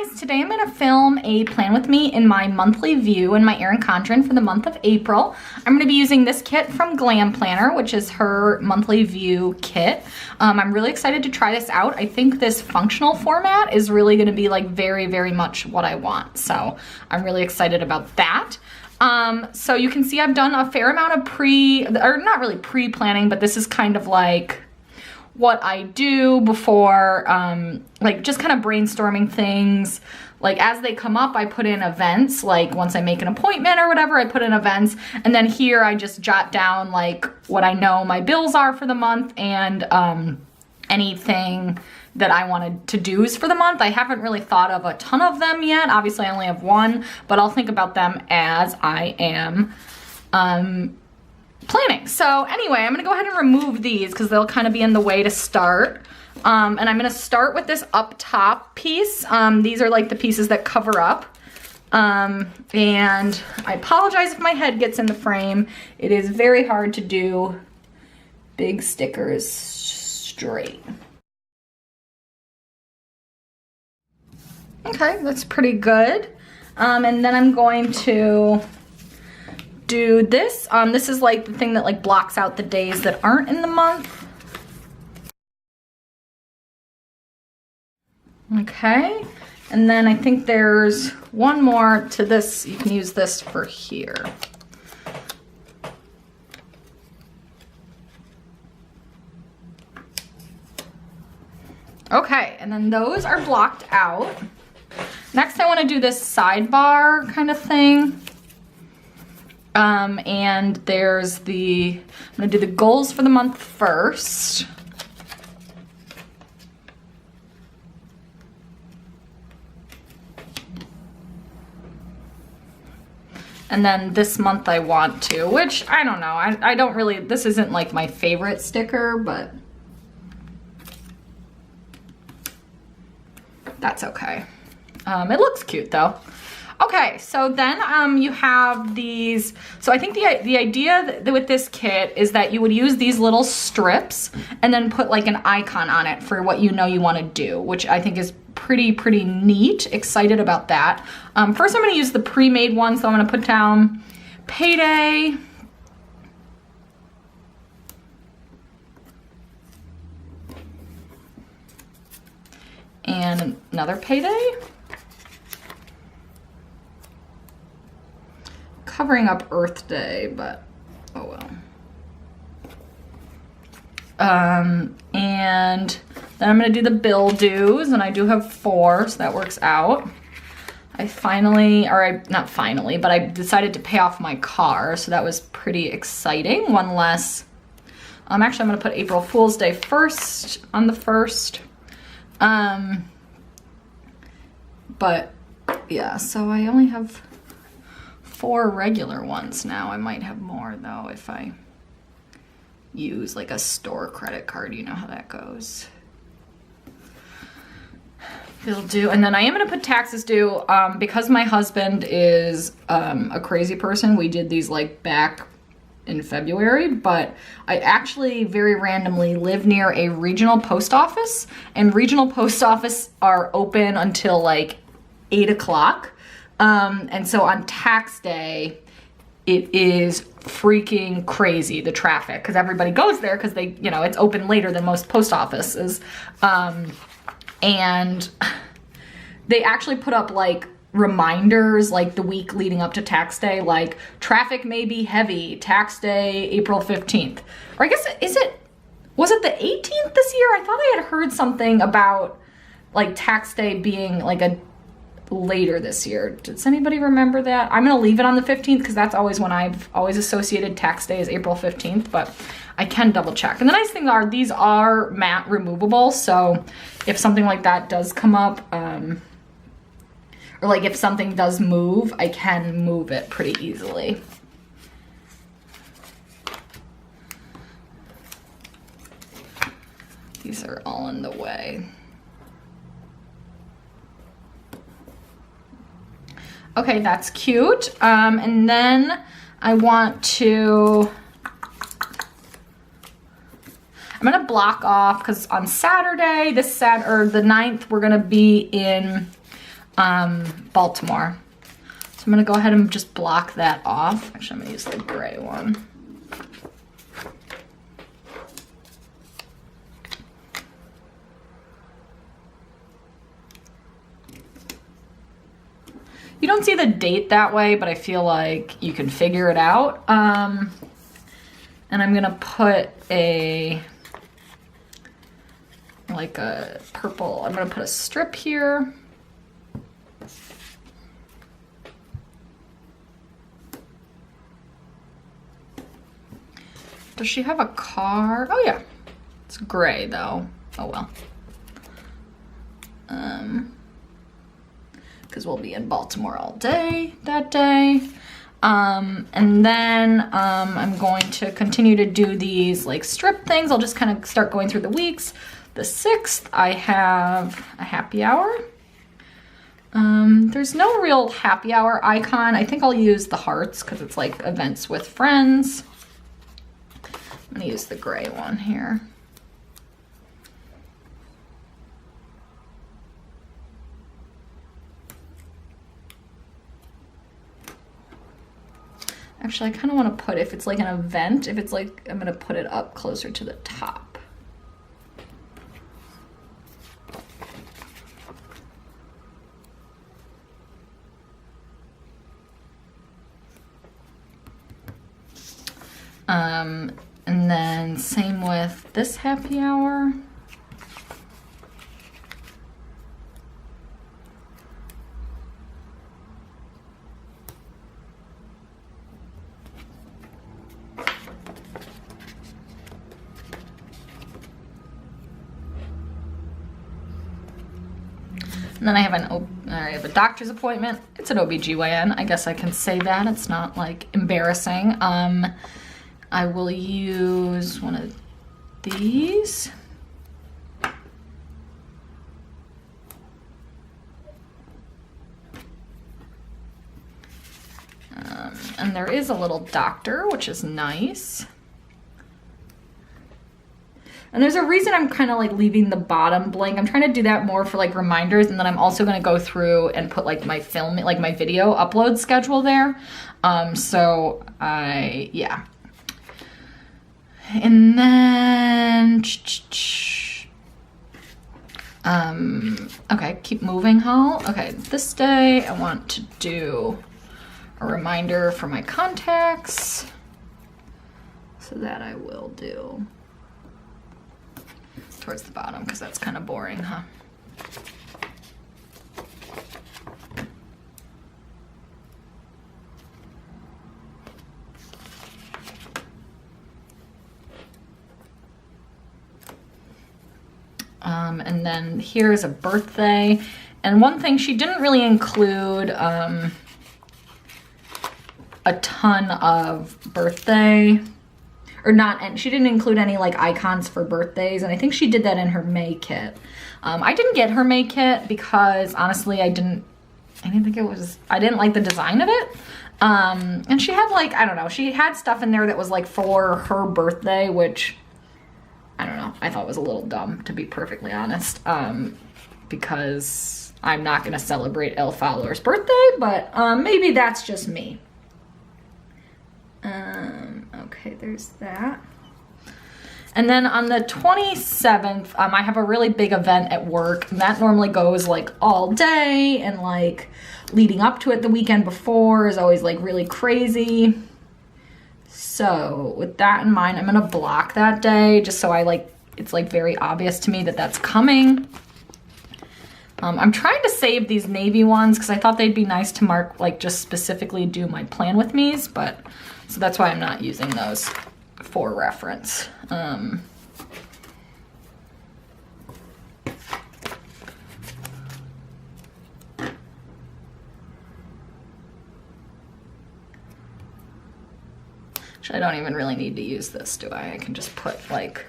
guys, today I'm going to film a plan with me in my monthly view in my Erin Condren for the month of April. I'm going to be using this kit from Glam Planner, which is her monthly view kit. I'm really excited to try this out. I think this functional format is really going to be like very, very much what I want. So I'm really excited about that. So you can see I've done a fair amount of not really pre-planning, but this is kind of like what I do before, like just kind of brainstorming things. Like as they come up, I put in events, like once I make an appointment or whatever, I put in events. And then here I just jot down like what I know my bills are for the month and anything that I wanted to do's for the month. I haven't really thought of a ton of them yet. Obviously I only have one, but I'll think about them as I am planning. So anyway, I'm gonna go ahead and remove these because they'll kind of be in the way to start. And I'm gonna start with this up top piece. These are like the pieces that cover up. And I apologize if my head gets in the frame. It is very hard to do big stickers straight. Okay, that's pretty good. And then I'm going to do this. This is like the thing that like blocks out the days that aren't in the month. Okay, and then I think there's one more to this. You can use this for here. Okay, and then those are blocked out. Next, I want to do this sidebar kind of thing. And there's I'm gonna do the goals for the month first. And then this month I want to, which I don't know, I don't really, this isn't like my favorite sticker, but that's okay. It looks cute though. Okay, so then you have these. So I think the idea with this kit is that you would use these little strips and then put like an icon on it for what you know you want to do, which I think is pretty neat. Excited about that. First I'm going to use the pre-made one, so I'm going to put down payday. And another payday. Covering up Earth Day, but oh well. And then I'm gonna do the bill dues, and I do have 4, so that works out. Not finally, but I decided to pay off my car, so that was pretty exciting. One less. Actually, I'm gonna put April Fool's Day first on the 1st. But yeah, so I only have 4 regular ones now. I might have more though if I use like a store credit card. You know how that goes. Bill due, and then I am gonna put taxes due because my husband is a crazy person. We did these like back in February, but I actually very randomly live near a regional post office, and regional post office are open until like 8 o'clock. And so on tax day, it is freaking crazy, the traffic, because everybody goes there because they, you know, it's open later than most post offices. And they actually put up like reminders like the week leading up to tax day, like traffic may be heavy, tax day, April 15th. Or I guess, was it the 18th this year? I thought I had heard something about like tax day being like a later this year. Does anybody remember that? I'm gonna leave it on the 15th because that's always when I've always associated tax day as April 15th, but I can double check. And the nice thing are these are matte removable, so if something like that does come up, or like if something does move, I can move it pretty easily. These are all in the way. Okay, that's cute. And then I want to, I'm gonna block off because on Saturday, the 9th, we're gonna be in Baltimore. So I'm gonna go ahead and just block that off. Actually, I'm gonna use the gray one. You don't see the date that way, but I feel like you can figure it out. And I'm gonna put like a purple, I'm gonna put a strip here. Does she have a car? Oh yeah, it's gray though. Oh well. Because we'll be in Baltimore all day that day. And then I'm going to continue to do these like strip things. I'll just kind of start going through the weeks. The 6th, I have a happy hour. There's no real happy hour icon. I think I'll use the hearts because it's like events with friends. I'm gonna use the gray one here. Actually, I kind of want to put, if it's like an event, if it's like, I'm going to put it up closer to the top. And then same with this happy hour. And then I have a doctor's appointment. It's an OBGYN. I guess I can say that. It's not like embarrassing. I will use one of these. And there is a little doctor, which is nice. And there's a reason I'm kind of like leaving the bottom blank. I'm trying to do that more for like reminders, and then I'm also going to go through and put like my film, like my video upload schedule there. Yeah. And then, okay, keep moving, Hall. Okay, this day I want to do a reminder for my contacts. So that I will do towards the bottom because that's kind of boring, huh? And then here's a birthday. And one thing, she didn't really include a ton of birthday, or not, and she didn't include any like icons for birthdays, and I think she did that in her May kit. I didn't get her May kit because honestly I didn't like the design of it. And she had like, I don't know, she had stuff in there that was like for her birthday, which I don't know, I thought was a little dumb, to be perfectly honest, because I'm not gonna celebrate Elle Fowler's birthday, but maybe that's just me. Okay, there's that. And then on the 27th, I have a really big event at work. And that normally goes like all day, and like leading up to it the weekend before is always like really crazy. So with that in mind, I'm gonna block that day just so it's like very obvious to me that that's coming. I'm trying to save these navy ones because I thought they'd be nice to mark, like just specifically do my plan with me's, but so that's why I'm not using those for reference. Actually, I don't even really need to use this, do I? I can just put like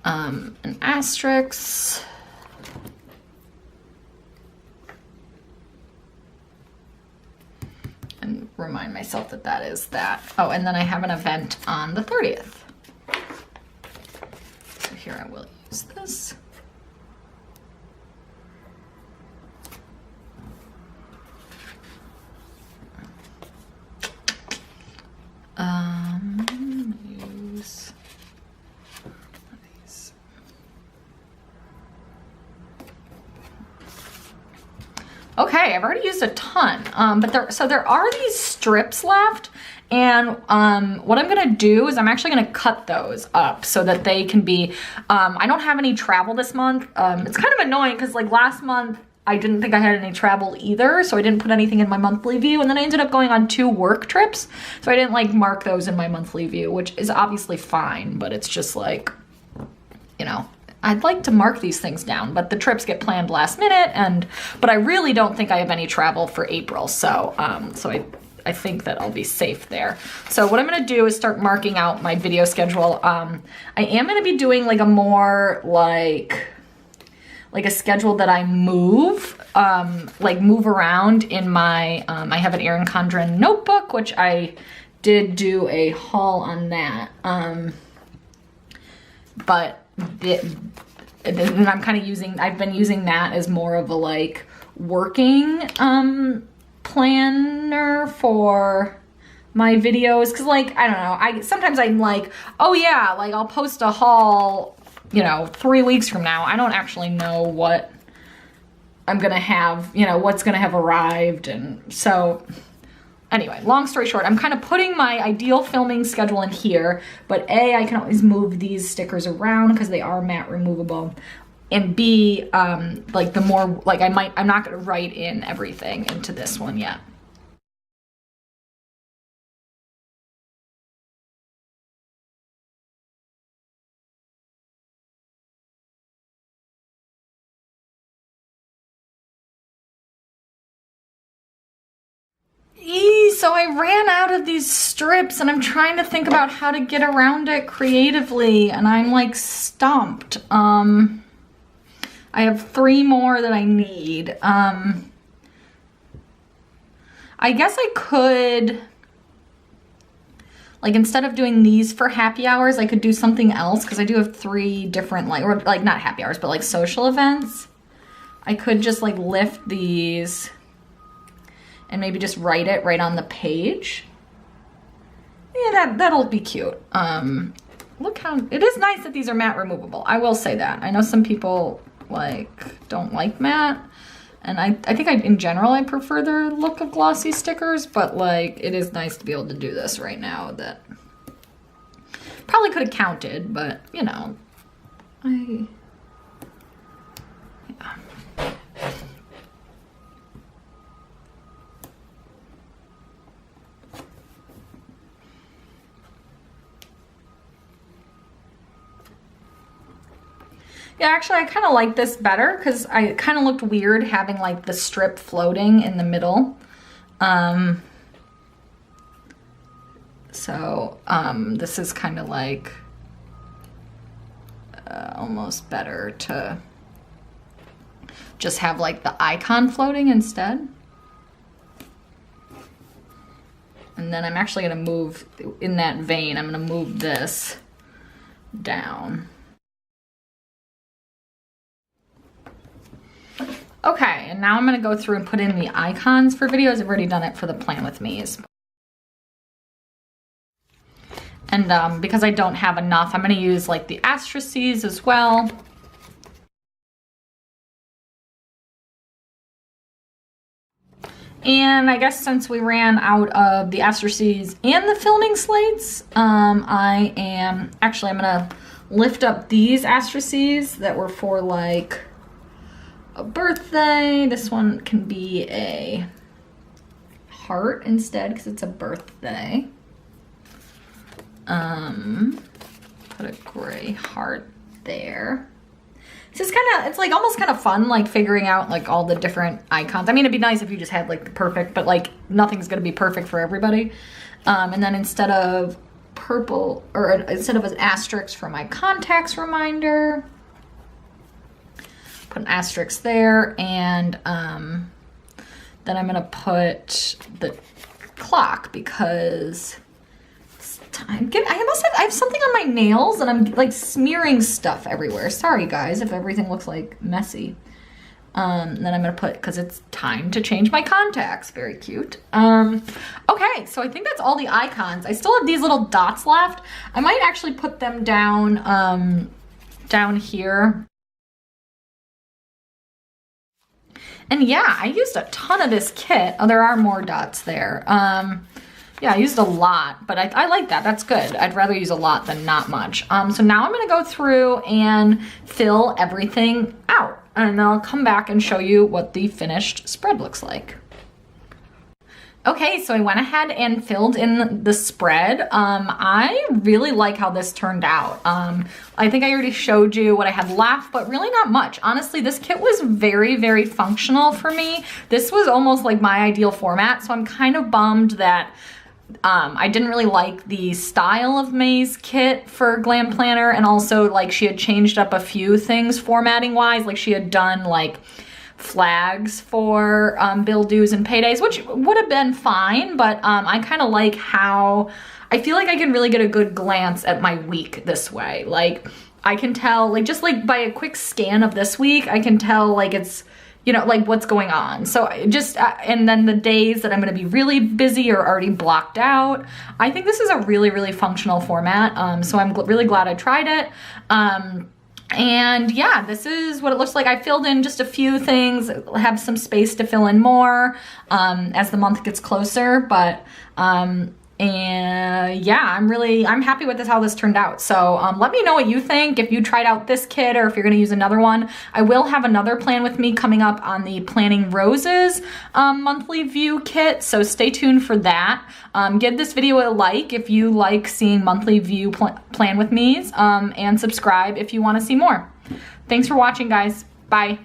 an asterisk. And remind myself that that is that. Oh, and then I have an event on the 30th. So here I will use this. Okay, I've already used a ton, but there are these strips left, and what I'm gonna do is I'm actually gonna cut those up so that they can be, I don't have any travel this month. It's kind of annoying because like last month, I didn't think I had any travel either, so I didn't put anything in my monthly view, and then I ended up going on 2 work trips, so I didn't like mark those in my monthly view, which is obviously fine, but it's just like, you know, I'd like to mark these things down, but the trips get planned last minute, but I really don't think I have any travel for April, so I think that I'll be safe there. So what I'm gonna do is start marking out my video schedule. I am gonna be doing like a more like a schedule that I move around in my, I have an Erin Condren notebook, which I did do a haul on that. And I'm kind of I've been using that as more of a like working planner for my videos. Cause like, I don't know, sometimes I'm like, oh yeah, like I'll post a haul, you know, 3 weeks from now. I don't actually know what I'm gonna have, you know, what's gonna have arrived. And so anyway, long story short, I'm kind of putting my ideal filming schedule in here, but A, I can always move these stickers around because they are matte removable. And B, like the more, like I'm not gonna write in everything into this one yet. So I ran out of these strips and I'm trying to think about how to get around it creatively, and I'm like stumped. I have 3 more that I need. I guess I could, like instead of doing these for happy hours, I could do something else because I do have 3 different or not happy hours, but like social events. I could just like lift these and maybe just write it right on the page. Yeah, that'll be cute. Look how, it is nice that these are matte removable. I will say that. I know some people like don't like matte, and I think in general I prefer the look of glossy stickers, but like it is nice to be able to do this right now. That probably could have counted, but you know, yeah. Yeah, actually, I kind of like this better because I kind of looked weird having like the strip floating in the middle. This is kind of like almost better to just have like the icon floating instead. And then I'm actually going to move, in that vein, I'm going to move this down. Okay, and now I'm gonna go through and put in the icons for videos. I've already done it for the Plan With Me's. And because I don't have enough, I'm gonna use like the asterisks as well. And I guess since we ran out of the asterisks and the filming slates, I'm gonna lift up these asterisks that were for like a birthday. This one can be a heart instead because it's a birthday. Put a gray heart there. This is it's like almost kind of fun, like figuring out like all the different icons. I mean, it'd be nice if you just had like the perfect, but like nothing's gonna be perfect for everybody. And then instead of purple, or instead of an asterisk for my contacts reminder, put an asterisk there, and then I'm gonna put the clock because it's time. I have something on my nails and I'm like smearing stuff everywhere. Sorry guys if everything looks like messy. Then I'm gonna put, because it's time to change my contacts. Very cute. Okay, so I think that's all the icons. I still have these little dots left. I might actually put them down here. And yeah, I used a ton of this kit. Oh, there are more dots there. Yeah, I used a lot, but I like that. That's good. I'd rather use a lot than not much. So now I'm gonna go through and fill everything out, and then I'll come back and show you what the finished spread looks like. Okay, so I went ahead and filled in the spread. I really like how this turned out. I think I already showed you what I had left, but really not much. Honestly, this kit was very, very functional for me. This was almost like my ideal format, so I'm kind of bummed that I didn't really like the style of May's kit for Glam Planner, and also like she had changed up a few things formatting wise. Like she had done like flags for bill dues and paydays, which would have been fine, but I kind of like how I feel like I can really get a good glance at my week this way. Like I can tell, like just like by a quick scan of this week, I can tell like it's, you know, like what's going on. So just, and then the days that I'm gonna be really busy are already blocked out. I think this is a really, really functional format. So I'm really glad I tried it. And yeah, this is what it looks like. I filled in just a few things, have some space to fill in more as the month gets closer, but and yeah, I'm happy with how this turned out. So let me know what you think, if you tried out this kit or if you're gonna use another one. I will have another plan with me coming up on the Planning Roses monthly view kit, so stay tuned for that. Give this video a like if you like seeing monthly view plan with me's, and subscribe if you wanna see more. Thanks for watching, guys. Bye.